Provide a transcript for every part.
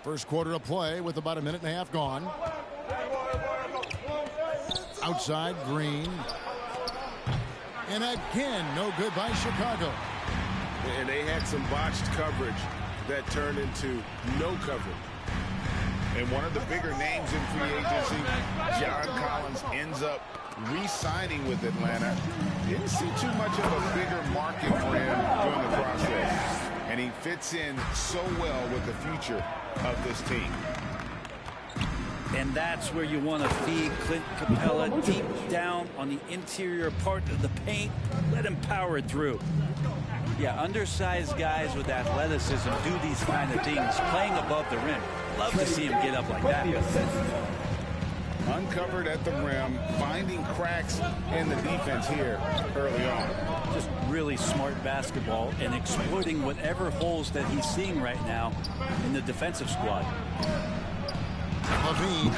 First quarter of play with about a minute and a half gone. Outside, Green. And again, no good by Chicago. And they had some botched coverage that turned into no coverage. And one of the bigger names in free agency, John Collins, ends up re-signing with Atlanta. Didn't see too much of a bigger market for him during the process. And he fits in so well with the future of this team. And that's where you want to feed Clint Capella, deep down on the interior part of the paint. Let him power it through. Yeah, undersized guys with athleticism do these kind of things, playing above the rim. Love to see him get up like that. Uncovered at the rim, finding cracks in the defense here early on. Just really smart basketball and exploiting whatever holes that he's seeing right now in the defensive squad. LaVine.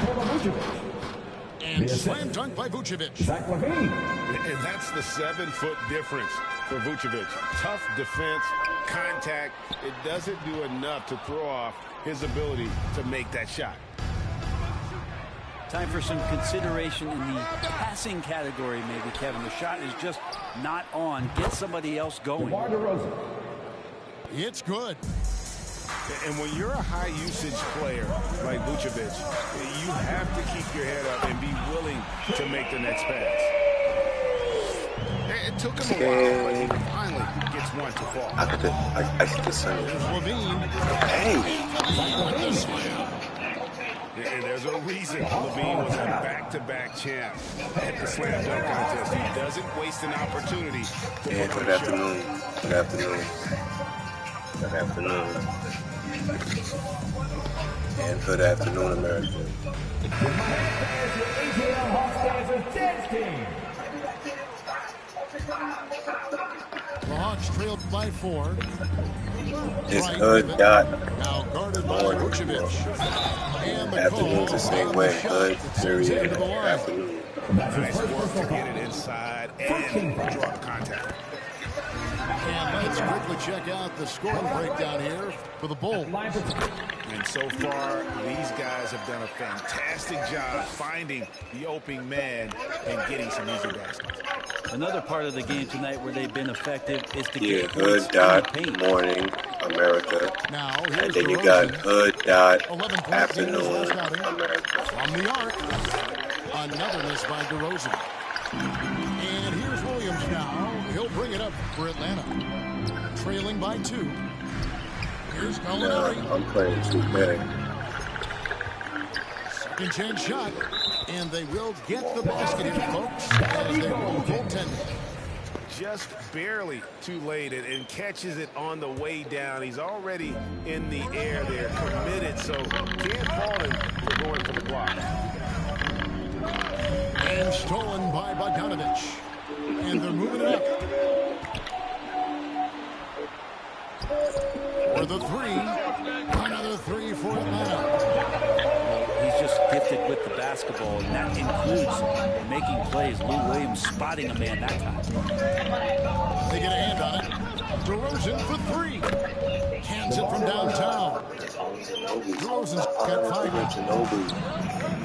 And slam dunk by Vucevic. Zach LaVine. And that's the 7-foot difference for Vucevic. Tough defense, contact. It doesn't do enough to throw off his ability to make that shot. Time for some consideration in the passing category, maybe, Kevin. The shot is just not on. Get somebody else going. DeMar DeRozan. It's good. And when you're a high-usage player like Vucevic, you have to keep your head up and be willing to make the next pass. It took him a while, but he finally gets one to fall. I see the sun. LaVine. Hey! With the slam. And there's a reason LaVine was a back-to-back champ at the slam dunk contest. He doesn't waste an opportunity to Yeah, put on good a afternoon. shot. Good afternoon. Good afternoon. And good afternoon, America. ATL Hawks Dancers Dance Team. The Hawks trailed by 4. It's Right Hood with it. Dot. Now guarded by Morning. Vucevic. And the Afternoon's call the same on way. the shot Hood, that sends it period. into the line. Afternoon. Nice work to get it inside and draw the contact. And let's quickly check out the scoring breakdown here for the Bulls. And so far, these guys have done a fantastic job finding the opening man and getting some easy baskets. Another part of the game tonight where they've been effective is to Yeah, get Hood points in the Dot. paint. Morning, America. Now And here's then you DeRozan. got Hood Dot. 11 points in his Afternoon, last outing. America. From the arc. Another miss by DeRozan. And here's Williams now. He'll bring it up for Atlanta. Trailing by 2. Here's Nah, Gallinari. I'm playing 2K. Second chance shot. And they will get the basket here, folks, as they roll goaltending. Just barely too late and catches it on the way down. He's already in the air there, committed, so can't fault him for going for the block. And stolen by Bogdanovich. And they're moving it up. For the 3. Another 3 for Atlanta. He's just gifted with the basketball, and that includes making plays. Lou Williams spotting a man that time. They get a hand on it. DeRozan for 3. Hands it from downtown. DeRozan's got 5.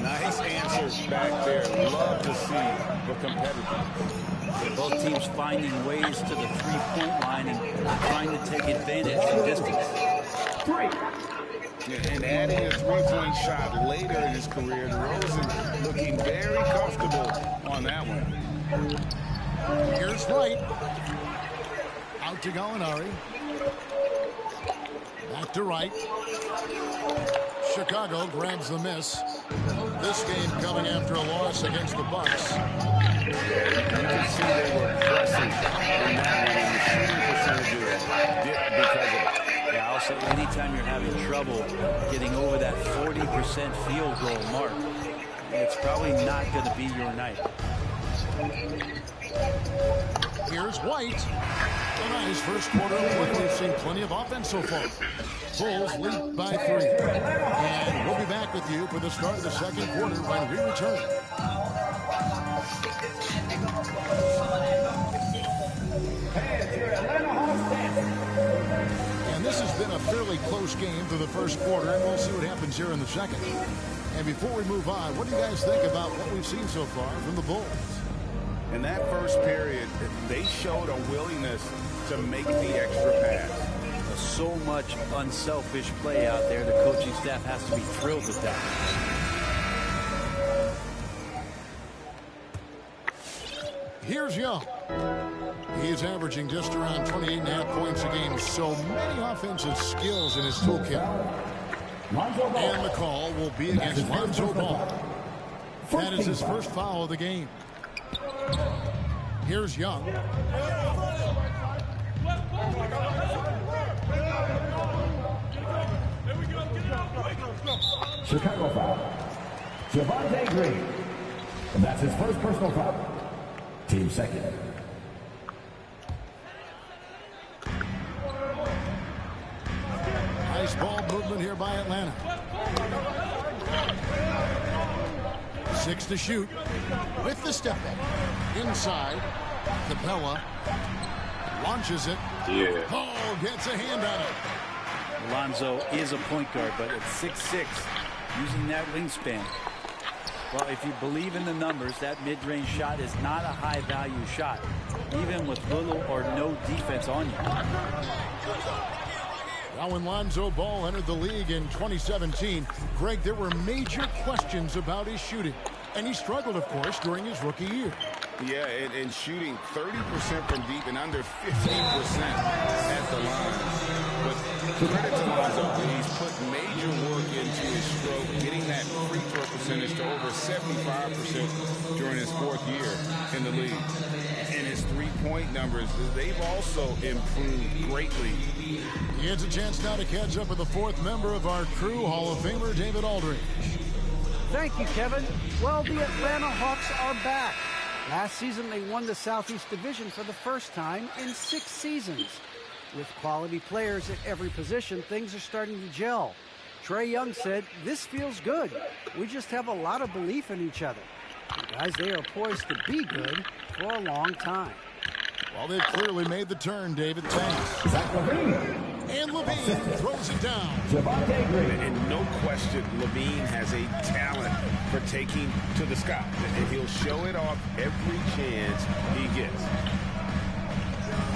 Nice answers back there. Love to see the competitive. Both teams finding ways to the three-point line and trying to take advantage from distance. And adding a three-point shot later in his career, DeRozan looking very comfortable on that one. Here's Wright. Out to Gallinari. Back to Wright. Chicago grabs the miss. This game coming after a loss against the Bucks. You can see they were pressing in that one, and the shooting percentages dipped because of it. Yeah, I'll say anytime you're having trouble getting over that 40% field goal mark, it's probably not going to be your night. Here's White. A nice first quarter. We've seen plenty of offense so far. Bulls lead by 3. And we'll be back with you for the start of the second quarter when we return. And this has been a a fairly close game through the first quarter, and we'll see what happens here in the second. And before we move on, what do you guys think about what we've seen so far from the Bulls? In that first period, they showed a willingness to make the extra pass. So much unselfish play out there. The coaching staff has to be thrilled with that. Here's Young. He's averaging just around 28.5 points a game. So many offensive skills in his toolkit. And the call will be against Lonzo Ball. That is his first foul of the game. Here's Young. Chicago foul. Javonte Green. And that's his first personal foul. Team second. Nice ball movement here by Atlanta. 6 to shoot. With the step back. Inside. Capella. Launches it. Yeah. Paul gets a hand on it. Lonzo is a point guard, but at 6'6", using that wingspan. Well, if you believe in the numbers, that mid-range shot is not a high-value shot, even with little or no defense on you. Now, when Lonzo Ball entered the league in 2017, Greg, there were major questions about his shooting. And he struggled, of course, during his rookie year. Yeah, and shooting 30% from deep and under 50% at the line. But credit to Lonzo, he's put major work into his stroke, getting that free throw percentage to over 75% during his 4th year in the league. And his three-point numbers, they've also improved greatly. He has a chance now to catch up with the 4th member of our crew, Hall of Famer David Aldridge. Thank you, Kevin. Well, the Atlanta Hawks are back. Last season, they won the Southeast Division for the first time in 6 seasons. With quality players at every position, things are starting to gel. Trae Young said, "This feels good. We just have a lot of belief in each other." Guys, they are poised to be good for a long time. Well, they've clearly made the turn, David. Thanks. And LaVine throws it down. Javonte Green. And no question, LaVine has a talent for taking to the sky. And he'll show it off every chance he gets.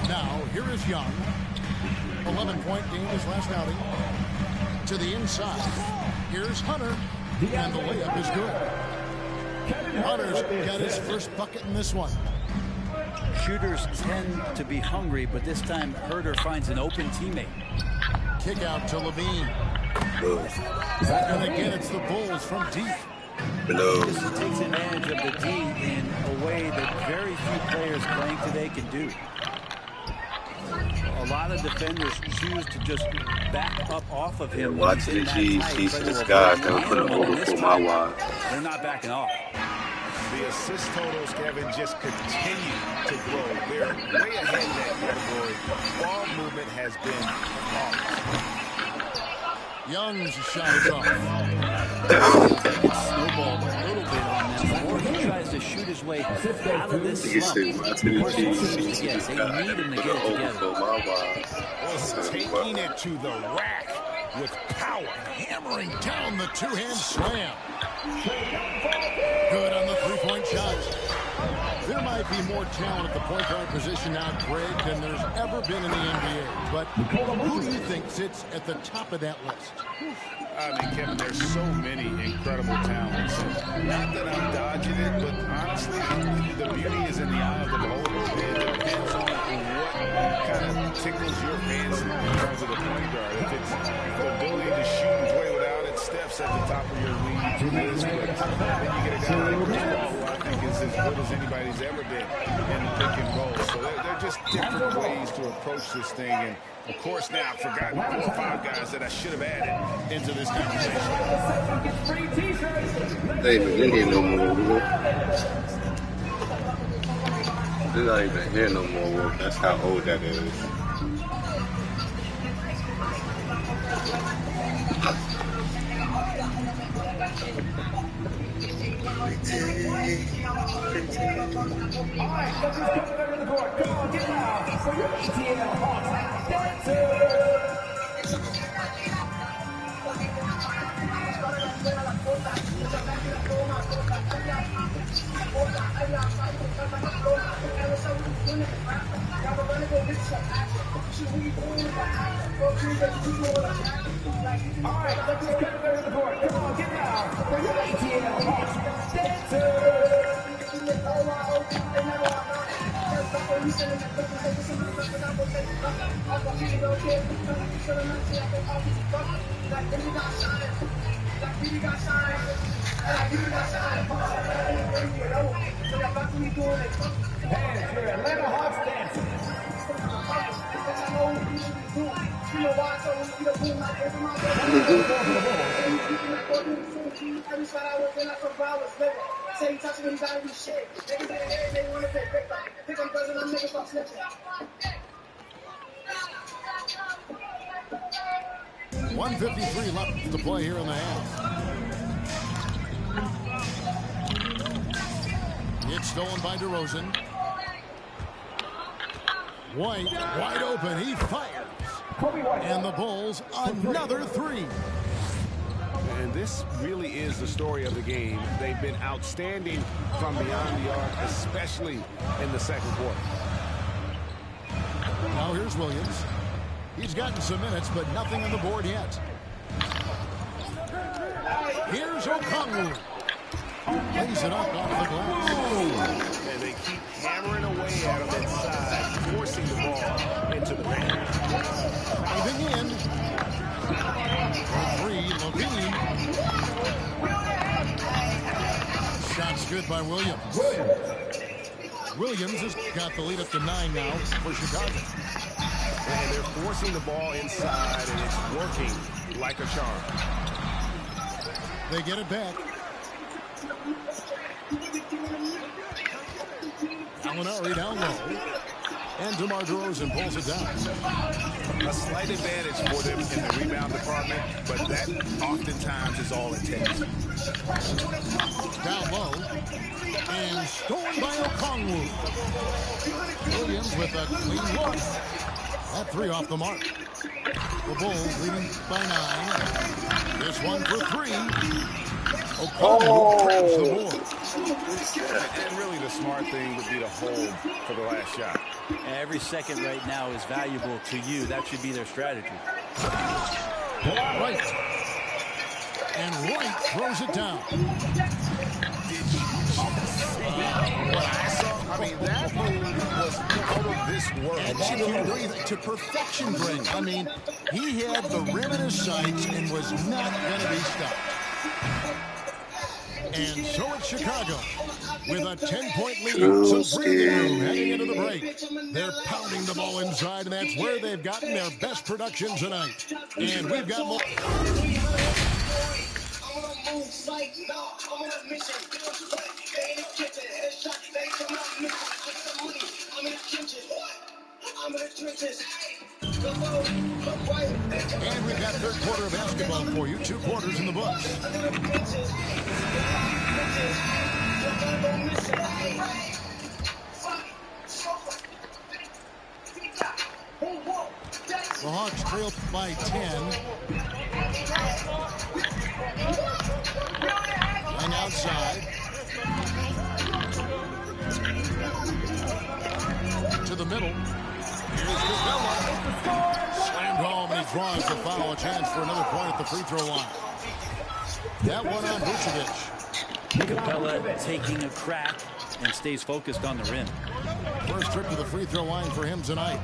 Now, here is Young. 11-point game his last outing. To the inside. Here's Hunter. And the layup is good. Hunter's got his first bucket in this one. Shooters tend to be hungry, but this time Herter finds an open teammate. Kick out to LaVine. And again, it's the Bulls from deep. This takes advantage of the D in a way that very few players playing today can do. A lot of defenders choose to just back up off of him. Watching the G's, he's this guy that will put him over for my wife. They're not backing off. The assist totals, Kevin, just continue to grow. They're way ahead in that category. Ball movement has been flawless. Young's shot is off. It snowballed a little bit on them. The more he tries to shoot his way out of this slump, the worse it seems to get. They need him to get it together. Was taking it to the rack with power. Hammering down the two-hand slam. Good on the three-point shot. There might be more talent at the point guard position now, Greg, than there's ever been in the NBA. But who do you think sits at the top of that list? I mean, Kevin, there's so many incredible talents. Not that I'm dodging it, but honestly, the beauty is in the eye of the beholder. It depends on what kind of tickles your fancy in terms of the point guard. If it's the ability to shoot and play without it, Steph's at the top of your league. Then you get a guy like Chris Paul, who I think is as good as anybody's ever been in the pick and roll. So they're just different ways to approach this thing. And of course, now I've forgotten 4 or 5 guys that I should have added into this conversation. They ain't even in here no more, bro. They're not even here no more, bro. That's how old that is. Come on, get loud for your ATL Hawks dancers. All right, let's just get there to the board. Come on, get down for your ATL Hawks dancers. There's your Atlanta Hawks dancers. Say touch me, gotta be shit. They want to play big time. Think I'm buzzing, I'm making fuck snitching. 1:53 left to play here in the half. It's stolen by DeRozan. White, wide open. He fires. And the Bulls, another three. And this really is the story of the game. They've been outstanding from beyond the arc, especially in the second quarter. Now here's Williams. He's gotten some minutes, but nothing on the board yet. Here's Okongwu. Lays it up onto the glass. And they keep hammering away at him inside, forcing the ball into the paint. Driving in. For three, Levine. Shot's good by Williams. Williams has got the lead up to 9 now for Chicago. And they're forcing the ball inside, and it's working like a charm. They get it back. Gallinari down low. And DeMar DeRozan pulls it down. A slight advantage for them in the rebound department, but that oftentimes is all it takes. Down low. And stolen by Okongwu. Williams with a clean look. That three off the mark. The Bulls leading by 9. This one for 3. Okongwu grabs the board. And really the smart thing would be to hold for the last shot. Every second right now is valuable to you. That should be their strategy. Right. And Wright throws it down. What I saw, I mean, that move was out of this world. Executed to perfection, Greg. I mean, he had the rim in his sights and was not going to be stopped. And so it's Chicago with a 10-point lead. Some breathing room heading into the break. They're pounding the ball inside, and that's where they've gotten their best production tonight. And we've got more. And we've got third quarter of basketball for you. 2 quarters in the books. The Hawks trail by 10. And outside. To the middle. Here's Capella. Slammed home, and he draws the foul. A chance for another point at the free throw line. That one on Vucevic. Capella taking a crack and stays focused on the rim. First trip to the free throw line for him tonight.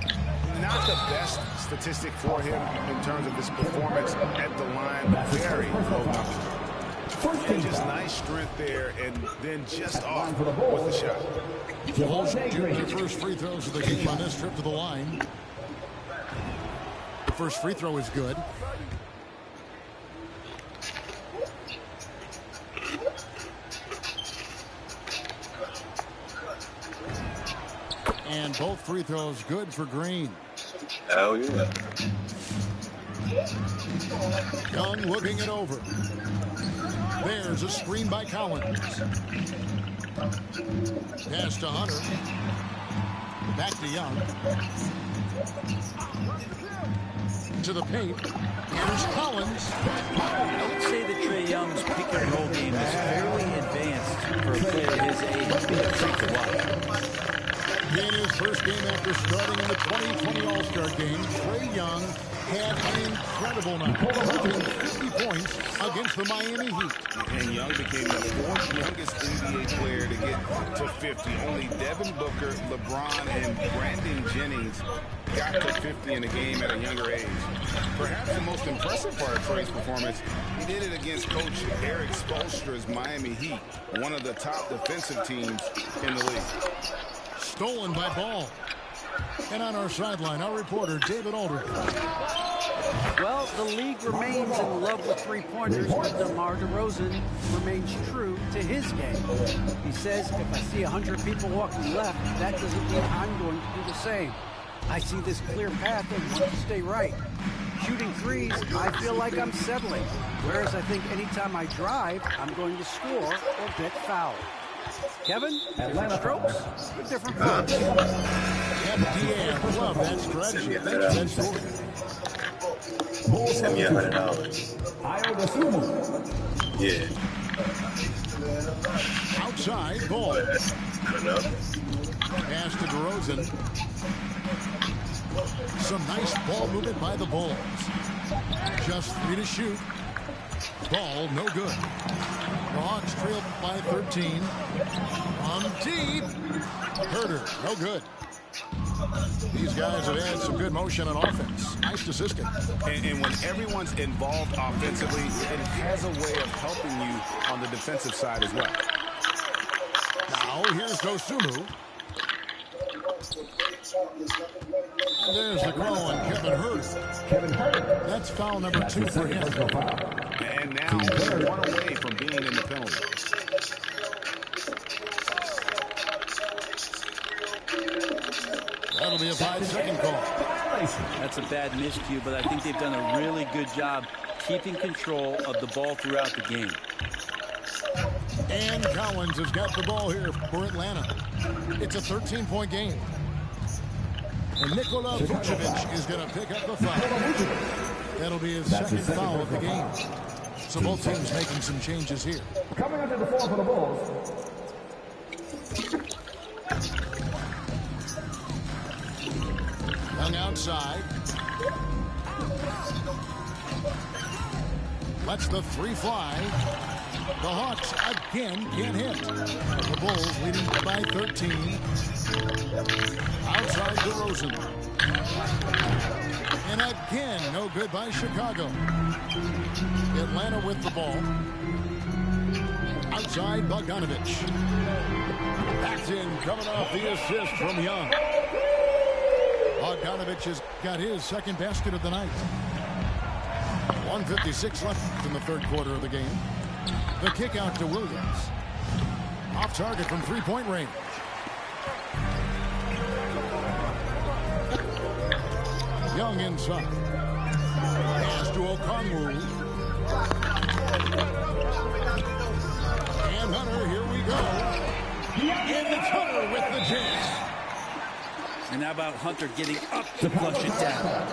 Not the best statistic for him in terms of his performance at the line, but very low number. And just nice strength there, and then just off with the shot. Bulls shooting their first free throws of the game on this trip to the line. The first free throw is good. And both free throws good for Green. Hell yeah. Young looking it over. There's a screen by Collins. Pass to Hunter. Back to Young. To the paint. Here's Collins. I would say that Trae Young's pick and roll game is fairly advanced for a player his age. It's a treat to watch. In his first game after starting in the 2020 All-Star game, Trae Young had an incredible night, dropping 50 points against the Miami Heat. And Young became the fourth youngest NBA player to get to 50. Only Devin Booker, LeBron, and Brandon Jennings got to 50 in a game at a younger age. Perhaps the most impressive part of Trae's performance, he did it against Coach Eric Spoelstra's Miami Heat, one of the top defensive teams in the league. Stolen by Ball. And on our sideline, our reporter, David Aldridge. Well, the league remains in love with three-pointers, but DeMar DeRozan remains true to his game. He says, if I see 100 people walking left, that doesn't mean I'm going to do the same. I see this clear path and want to stay right. Shooting threes, I feel like I'm settling. Whereas I think anytime I drive, I'm going to score or get fouled. Kevin, different strokes, but different folks. FDM, love that strategy. Thanks for that story. Send me $100. Yeah. Outside, Ball. That's good enough. Pass to DeRozan. Some nice ball movement by the Bulls. Just 3 to shoot. Ball, no good. The Hawks trail by 13. On deep. Herter, no good. These guys have had some good motion on offense. Nice assisting. And when everyone's involved offensively, it has a way of helping you on the defensive side as well. Now, here's Dosunmu. And there's the call on Kevin Herter. That's foul number 2 for him. And now they're 1 away from being in the penalty. That'll be a 5-second call. That's a bad miscue, but I think they've done a really good job keeping control of the ball throughout the game. And Collins has got the ball here for Atlanta. It's a 13-point game. And Nikola Vucevic is going to pick up the foul. That'll be his second foul of the game. So both teams making some changes here. Coming onto the floor for the Bulls. Young outside. Lets the 3 fly. The Hawks again can't hit. The Bulls leading by 13. Outside DeRozan. And again, no good by Chicago. Atlanta with the ball. Outside Bogdanovic. Backed in, coming off the assist from Young. Bogdanovic has got his second basket of the night. 1:56 left in the third quarter of the game. The kick out to Williams. Off target from 3-point range. Young inside. Pass to Okongwu. And Hunter, here we go. And it's Hunter with the chance. And how about Hunter getting up to flush it down?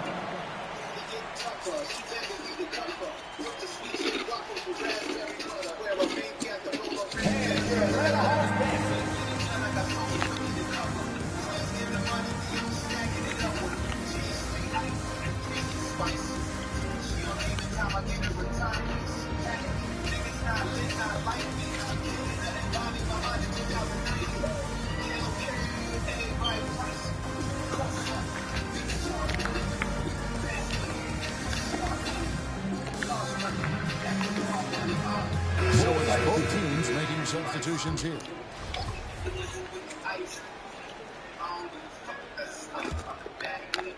So it's both teams making substitutions here.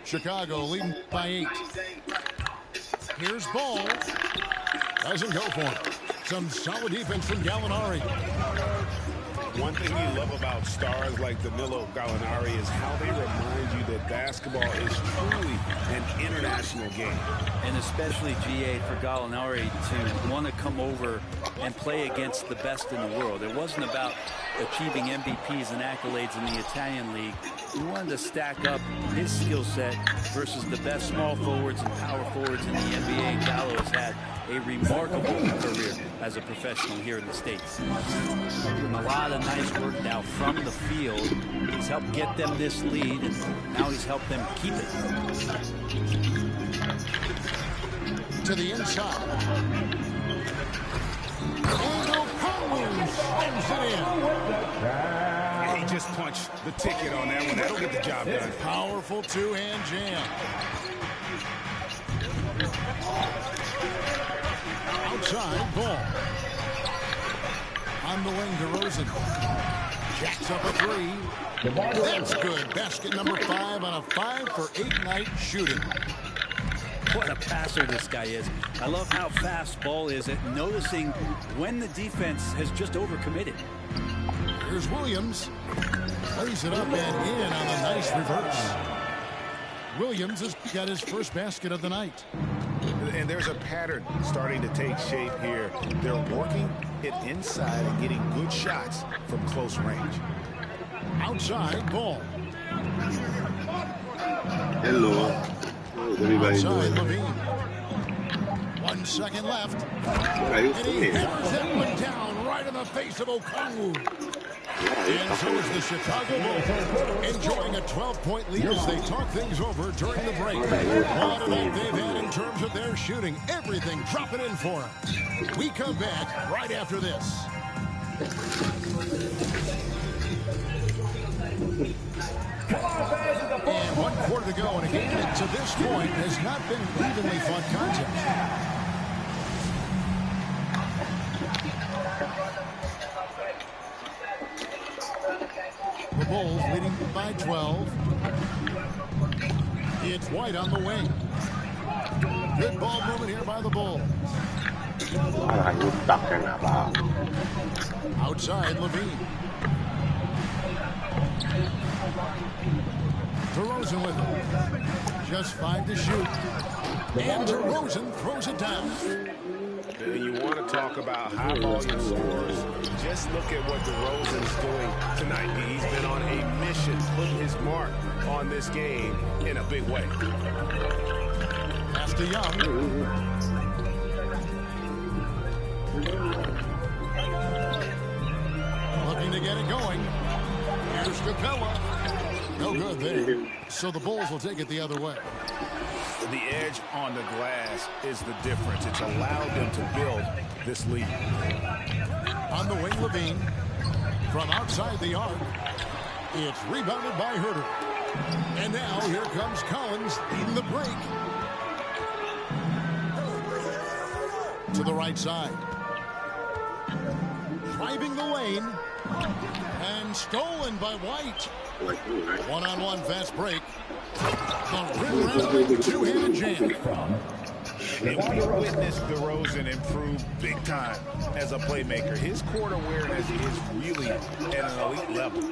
Chicago leading by 8. Here's Ball. Doesn't go for him. Some solid defense from Gallinari. One thing you love about stars like Danilo Gallinari is how they remind you that basketball is truly an international game. And especially, GA, for Gallinari to want to come over and play against the best in the world. It wasn't about achieving MVPs and accolades in the Italian League. He wanted to stack up his skill set versus the best small forwards and power forwards in the NBA Gallo has had a remarkable career as a professional here in the States. And a lot of nice work now from the field. He's helped get them this lead, and now he's helped them keep it. To the inside. And Okongwu slams it in. He just punched the ticket on that one. That'll get the job done. Powerful two-hand jam. Outside ball. On the wing, DeRozan. Jacks up a three. That's good. Basket number 5 on a 5-for-8 night shooting. What a passer this guy is. I love how fast Ball is at noticing when the defense has just overcommitted. Here's Williams. Lays it up and in on a nice reverse. Williams has got his first basket of the night. And there's a pattern starting to take shape here. They're working it inside and getting good shots from close range. Outside ball. Hello. How's everybody Outside doing? Levine. 1 second left. Are you And he here? hammers that one down right in the face of Okongwu. And so is the Chicago Bulls, enjoying a 12-point lead as they talk things over during the break. What a night they've had in terms of their shooting. Everything dropping in for them. We come back right after this. And 1 quarter to go in a game that to this point has not been an evenly fought contest. The Bulls leading by 12. It's White on the wing. Good ball movement here by the Bulls. Outside Levine. DeRozan with it. Just 5 to shoot. And DeRozan throws it down. And you want to talk about high volume scores. Just look at what DeRozan's doing tonight. He's been on a mission, putting his mark on this game in a big way. Pass to Young. Looking to get it going. Here's Capella. No good there. So the Bulls will take it the other way. The edge on the glass is the difference. It's allowed them to build this lead. On the wing, Levine. From outside the arc. It's rebounded by Herter. And now here comes Collins leading the break. To the right side. Driving the lane. And stolen by White. One-on-one fast break. The rim-round two-handed jam. And we witnessed DeRozan improve big time as a playmaker. His court awareness is really at an elite level.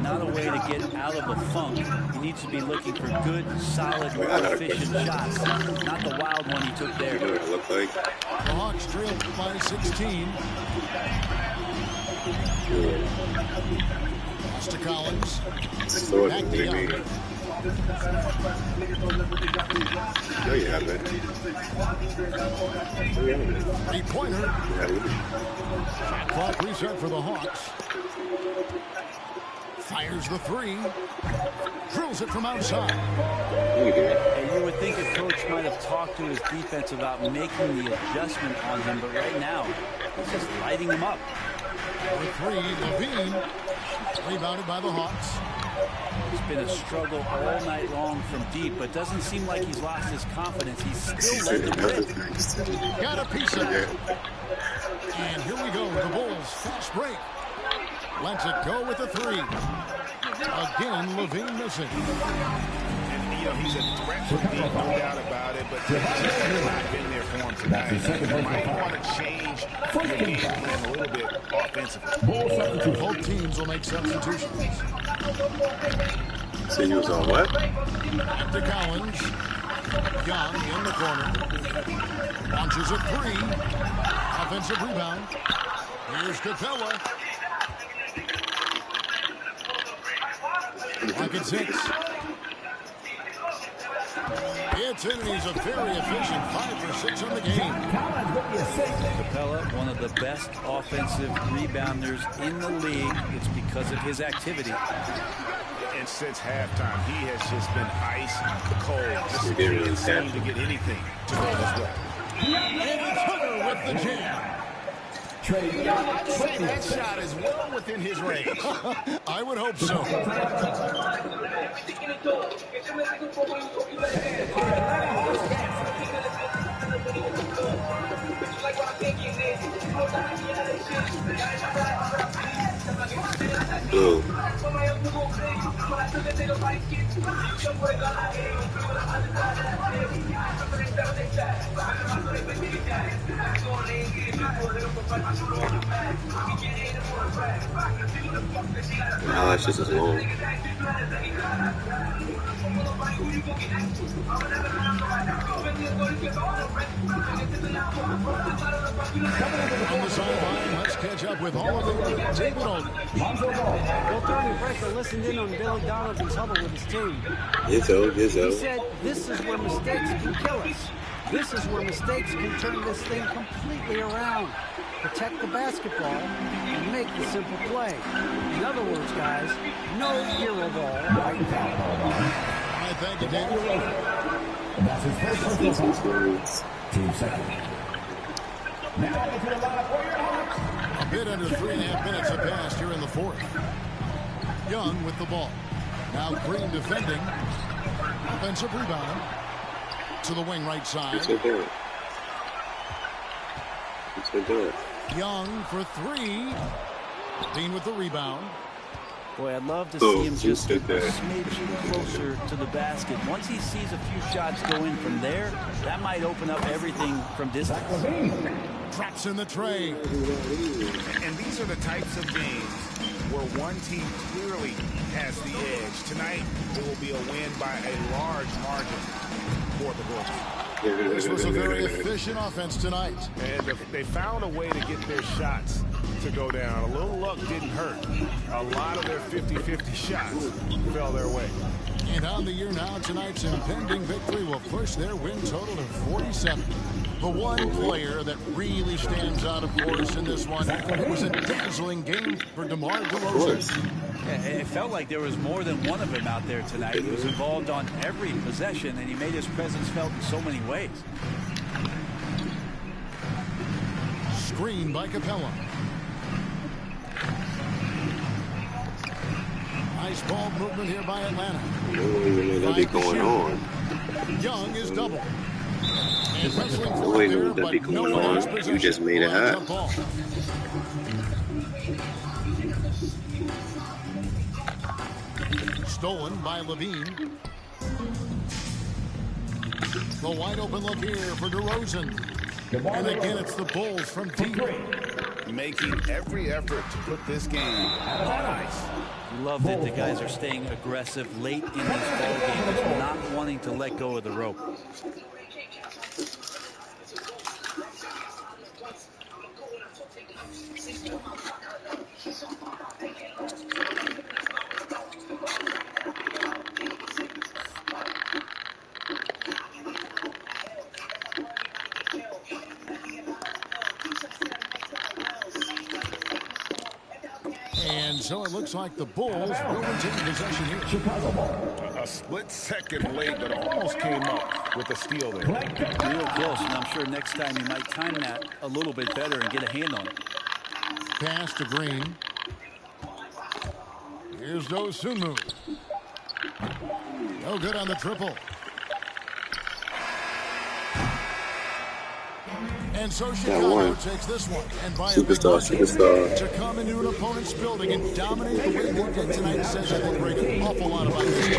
Not a way to get out of a funk. He needs to be looking for good, solid, efficient shots. Not the wild one he took there. The Hawks trail by 16. Pass to Collins. Back to Young. No, you haven't. Three-pointer. Clock reset for the Hawks. Fires the three. Drills it from outside. And you would think a coach might have talked to his defense about making the adjustment on him, but right now, he's just lighting him up. For three, Levine. Rebounded by the Hawks. It's been a struggle all night long from deep, but doesn't seem like he's lost his confidence. He's still led the break. Got a piece of it. And here we go. The Bulls fast break. Lets it go with a three. Again, Levine missing. And, you know, he's a threat for deep, no doubt about it, but just has not been there for him tonight. You might want to change your game plan a little bit offensively. Both teams will make substitutions. So you was on what? Back to Collins. Young in the corner. Launches a three. Offensive rebound. Here's Capella. Clock at 6. gets in, and he's a very efficient 5 for 6 on the game. Capella, one of the best offensive rebounders in the league. It's because of his activity. And since halftime, he has just been ice cold. This kid seemed to get anything to go his way. And Hunter with the jam. I'd say that shot is well within his range. I would hope so. Blue. Gosh, this is long. On the sideline, let's catch up with all of them. David Olden. Well, during the break, I listened in on Billy Donovan's huddle with his team. He said, this is where mistakes can kill us. This is where mistakes can turn this thing completely around. Protect the basketball and make the simple play. In other words, guys, no hero ball. I thank you, David. And that's his first personal foul. Team second. Now into the lineup for your Hawks. A bit under 3.5 minutes have passed here in the fourth. Young with the ball. Now Green defending. Offensive rebound. To the wing right side. He's going to do it. Young for 3. Dean with the rebound. Boy, I'd love to see him just get a smidge closer to the basket. Once he sees a few shots go in from there, that might open up everything from distance. Traps in the tray. And these are the types of games where one team clearly has the edge. Tonight, it will be a win by a large margin for the Bulls. This was a very efficient offense tonight. And they found a way to get their shots to go down. A little luck didn't hurt. A lot of their 50-50 shots fell their way. And on the year now, tonight's impending victory will push their win total to 47. The one player that really stands out, of course, in this one, it was a dazzling game for DeMar DeRozan. It felt like there was more than one of them out there tonight. He was involved on every possession, and he made his presence felt in so many ways. Screen by Capella. Nice ball movement here by Atlanta. I don't even know that be going on. Young is double. And wrestling I for don't it even know there, what that but be no going one has on. possession. You just made it Lines hot. up ball. Stolen by Levine. The wide open look here for DeRozan. And again, it's the Bulls from deep. Making every effort to put this game on ice. Love that the guys are staying aggressive late in this ball game, not wanting to let go of the rope. And so it looks like the Bulls will retain possession here. A split second late, but almost came up with a steal there. Real close, and I'm sure next time you might time that a little bit better and get a hand on it. Pass to Green. Here's Dosunmu. No good on the triple. And so Chicago takes this one. And by Superstar. to come into an opponent's building and dominate the way they did tonight says, I think, an awful lot about this team.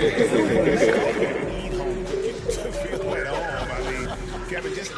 To feel at home. I mean, Kevin, just